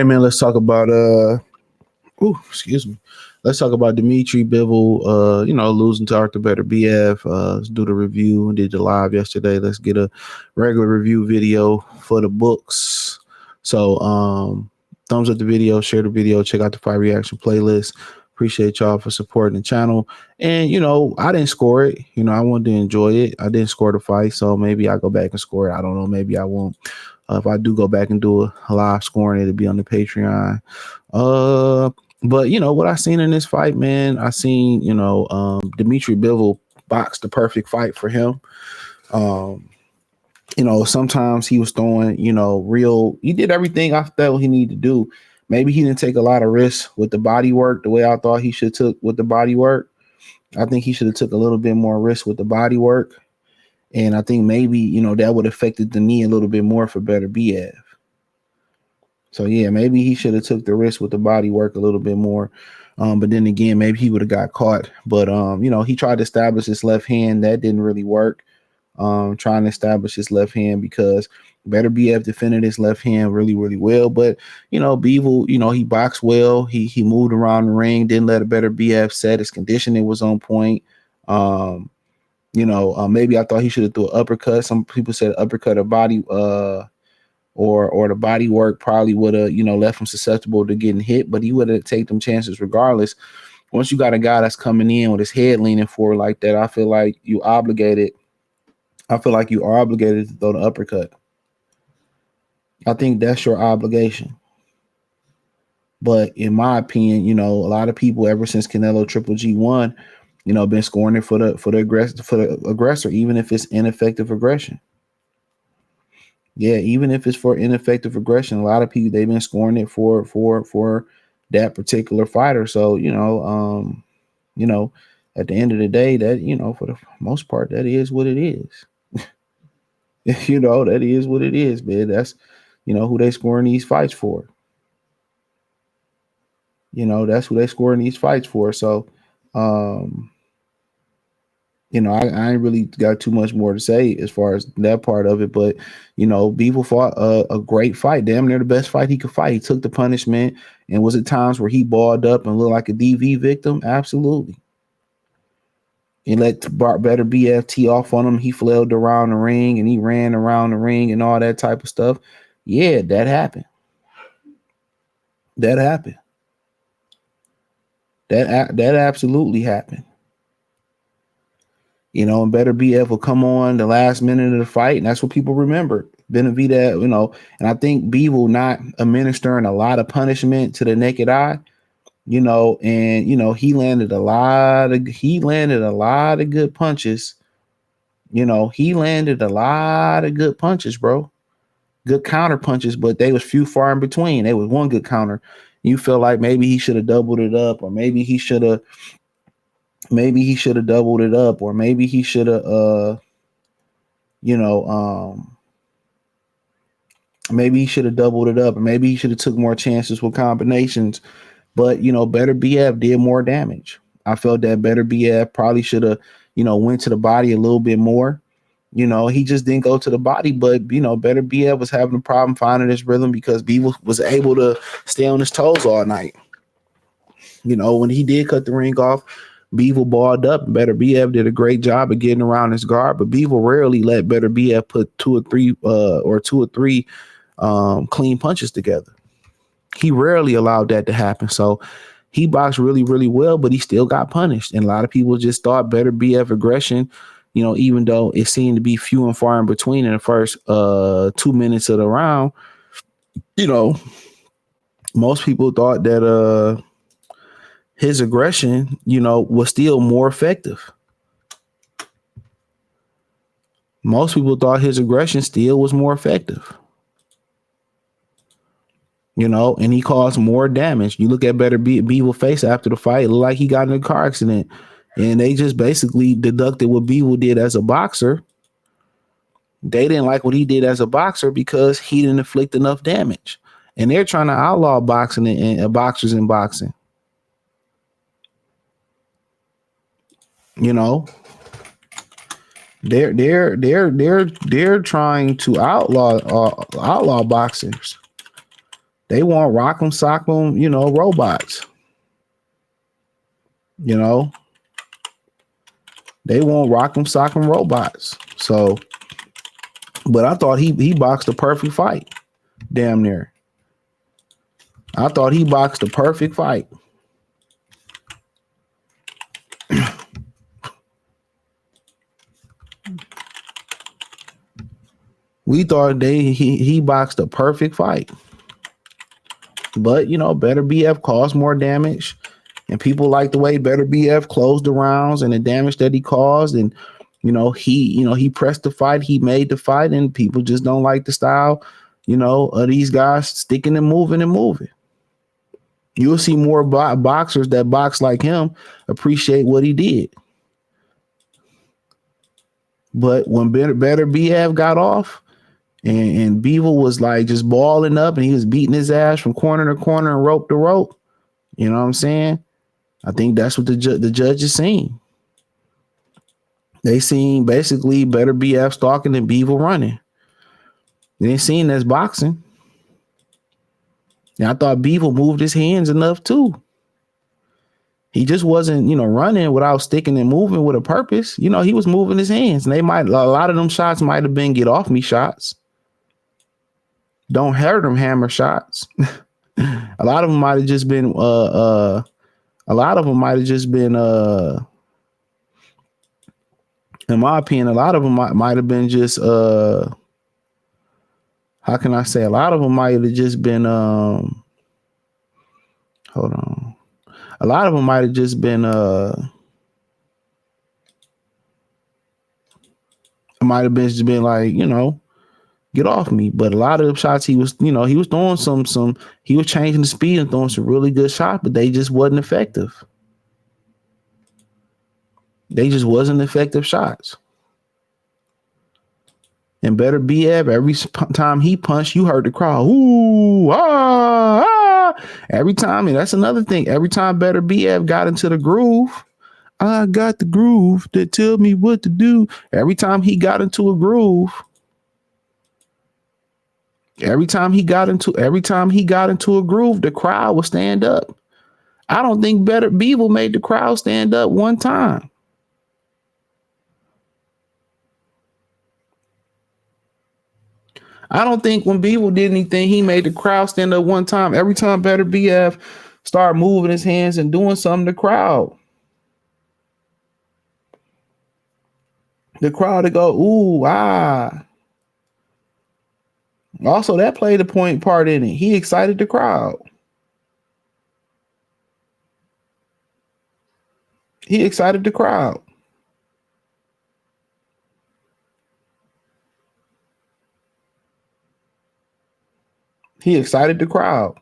right, man. Let's talk about excuse me. Let's talk about Dmitry Bivol. Losing to Artur Beterbiev. Let's do the review. We did the live yesterday. Let's get a regular review video for the books. So, thumbs up the video, share the video, check out the fight reaction playlist. Appreciate y'all for supporting the channel. And I didn't score it. I wanted to enjoy it. I didn't score the fight, so maybe I'll go back and score it. I don't know. Maybe I won't. If I do go back and do a live scoring, it'll be on the Patreon. But what I seen in this fight, man, I seen, Dmitry Bivol boxed the perfect fight for him. Sometimes he was throwing, he did everything I felt he needed to do. Maybe he didn't take a lot of risks with the body work the way I thought he should took with the body work. I think he should have took a little bit more risk with the body work. And I think maybe, that would have affected the knee a little bit more for Beterbiev. So, yeah, maybe he should have took the risk with the body work a little bit more. But then again, maybe he would have got caught. But, he tried to establish his left hand. That didn't really work. Trying to establish his left hand because Beterbiev defended his left hand really, really well. But, Bivol, he boxed well. He moved around the ring, didn't let a Beterbiev set. His conditioning was on point. Maybe I thought he should have threw an uppercut. Some people said uppercut or body, or the body work probably would have, left him susceptible to getting hit, but he would have taken them chances regardless. Once you got a guy that's coming in with his head leaning forward like that, I feel like you are obligated to throw the uppercut. I think that's your obligation. But in my opinion, a lot of people ever since Canelo Triple G won, been scoring it for the aggressor, even if it's ineffective aggression. Yeah, even if it's for ineffective aggression, a lot of people they've been scoring it for that particular fighter. So, at the end of the day, that for the most part, that is what it is. That is what it is, man. That's who they scoring these fights for. That's who they scoring these fights for. So, I ain't really got too much more to say as far as that part of it. But, Bivol fought a great fight, damn near the best fight he could fight. He took the punishment. And was it times where he balled up and looked like a DV victim? Absolutely. He let Beterbiev tee off on him. He flailed around the ring and he ran around the ring and all that type of stuff. Yeah, that happened. That happened. That absolutely happened. And Beterbiev will come on the last minute of the fight, and that's what people remember. Beterbiev, and I think Bivol not administering a lot of punishment to the naked eye, and he landed a lot of good punches. He landed a lot of good punches, bro. Good counter punches, but they was few far in between. There was one good counter. You feel like maybe he should have doubled it up, or maybe he should have doubled it up, or maybe he should have maybe he should have doubled it up, or maybe he should have took more chances with combinations. But Beterbiev did more damage. I felt that Beterbiev probably should have went to the body a little bit more. He just didn't go to the body, but Beterbiev was having a problem finding his rhythm because Bivol was able to stay on his toes all night. When he did cut the ring off, Bivol balled up. Beterbiev did a great job of getting around his guard, but Bivol rarely let Beterbiev put two or three clean punches together. He rarely allowed that to happen. So he boxed really, really well, but he still got punished. And a lot of people just thought Beterbiev aggression, even though it seemed to be few and far in between in the first 2 minutes of the round, most people thought that his aggression, was still more effective. Most people thought his aggression still was more effective. And he caused more damage. You look at Bivol's face after the fight, it looked like he got in a car accident. And they just basically deducted what Bivol did as a boxer. They didn't like what he did as a boxer because he didn't inflict enough damage. And they're trying to outlaw boxing and boxers in boxing. They're trying to outlaw boxers. They want rock'em sock'em, robots. They want rock'em sock'em robots. So, but I thought he boxed the perfect fight. Damn near. I thought he boxed the perfect fight. We thought he boxed a perfect fight. But Beterbiev caused more damage, and people like the way Beterbiev closed the rounds and the damage that he caused. And he pressed the fight, he made the fight, and people just don't like the style, of these guys sticking and moving. You'll see more boxers that box like him appreciate what he did. But when Beterbiev got off, and Bivol was like just balling up, and he was beating his ass from corner to corner and rope to rope. You know what I'm saying? I think that's what the judges seen. They seen basically Beterbiev stalking and Bivol running. They ain't seen that's boxing. And I thought Bivol moved his hands enough too. He just wasn't, running without sticking and moving with a purpose. He was moving his hands, and a lot of them shots might have been get off me shots. Don't hurt them hammer shots. A lot of them might have just been in my opinion, a lot of them might have been just how can I say, a lot of them might have just been hold on. A lot of them might have just been it might have been just been like, get off me. But a lot of the shots he was throwing he was changing the speed and throwing some really good shots, but they just wasn't effective. They just wasn't effective shots. And Beterbiev, every time he punched, you heard the crowd, ooh, ah, ah. Every time, and that's another thing. Every time Beterbiev got into the groove, I got the groove that tell me what to do. Every time he got into a groove, every time he got into a groove, the crowd would stand up. I don't think Bivol made the crowd stand up one time. I don't think when Bivol did anything, he made the crowd stand up one time. Every time Beterbiev started moving his hands and doing something, the crowd to go, ooh, ah. Also, that played a part in it. He excited the crowd. He excited the crowd. He excited the crowd.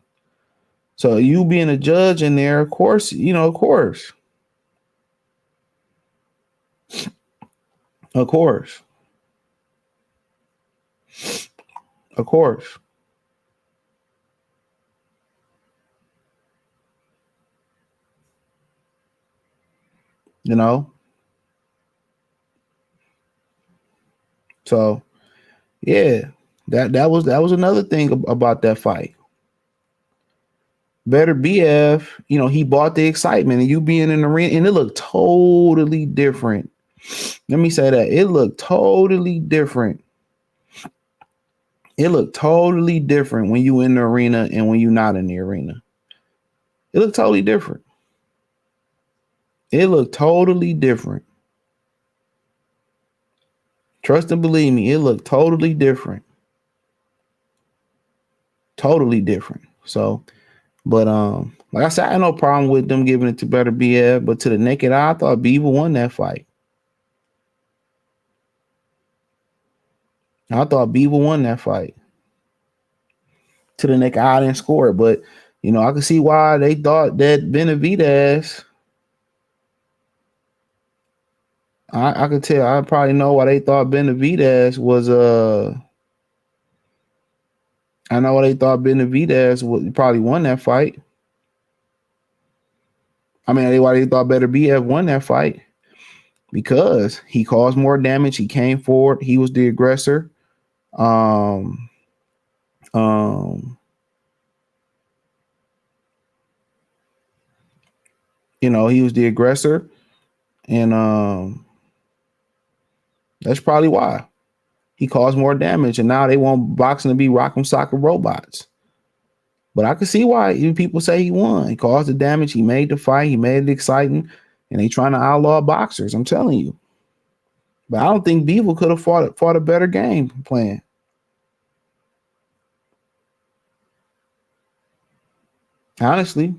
So you being a judge in there, of course, of course. Of course. Of course. So yeah, that was another thing about that fight. Beterbiev, he bought the excitement, and you being in the ring, and it looked totally different. Let me say that. It looked totally different. It looked totally different when you in the arena and when you're not in the arena. It looked totally different. It looked totally different. Trust and believe me, it looked totally different. Totally different. So, but like I said, I had no problem with them giving it to Beterbiev, but to the naked eye, I thought Bivol won that fight. I thought Bivol won that fight. To the naked eye, I didn't score it, but I could see why they thought that Benavidez. I could tell. I probably know why they thought Benavidez was I know why they thought Benavidez would probably won that fight. I mean, why they thought Beterbiev won that fight, because he caused more damage. He came forward. He was the aggressor. You know, he was the aggressor, and that's probably why he caused more damage. And now they want boxing to be rock'em sock'em robots. But I can see why people say he won. He caused the damage. He made the fight. He made it exciting. And they trying to outlaw boxers. I'm telling you. But I don't think Bivol could have fought a better game plan. Honestly,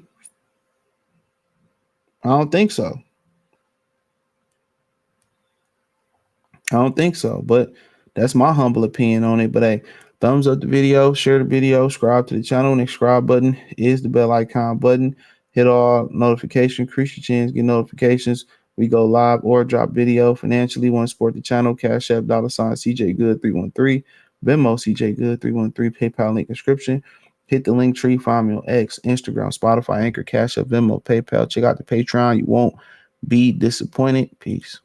I don't think so. I don't think so. But that's my humble opinion on it. But hey, thumbs up the video, share the video, subscribe to the channel. And the subscribe button is the bell icon button. Hit all notifications, increase your chance, get notifications. We go live or drop video. Financially, want to support the channel, Cash App, $ CJ Good 313, Venmo CJ Good 313, PayPal link description. Hit the link tree, find me on X, Instagram, Spotify, Anchor, Cash App, Venmo, PayPal. Check out the Patreon. You won't be disappointed. Peace.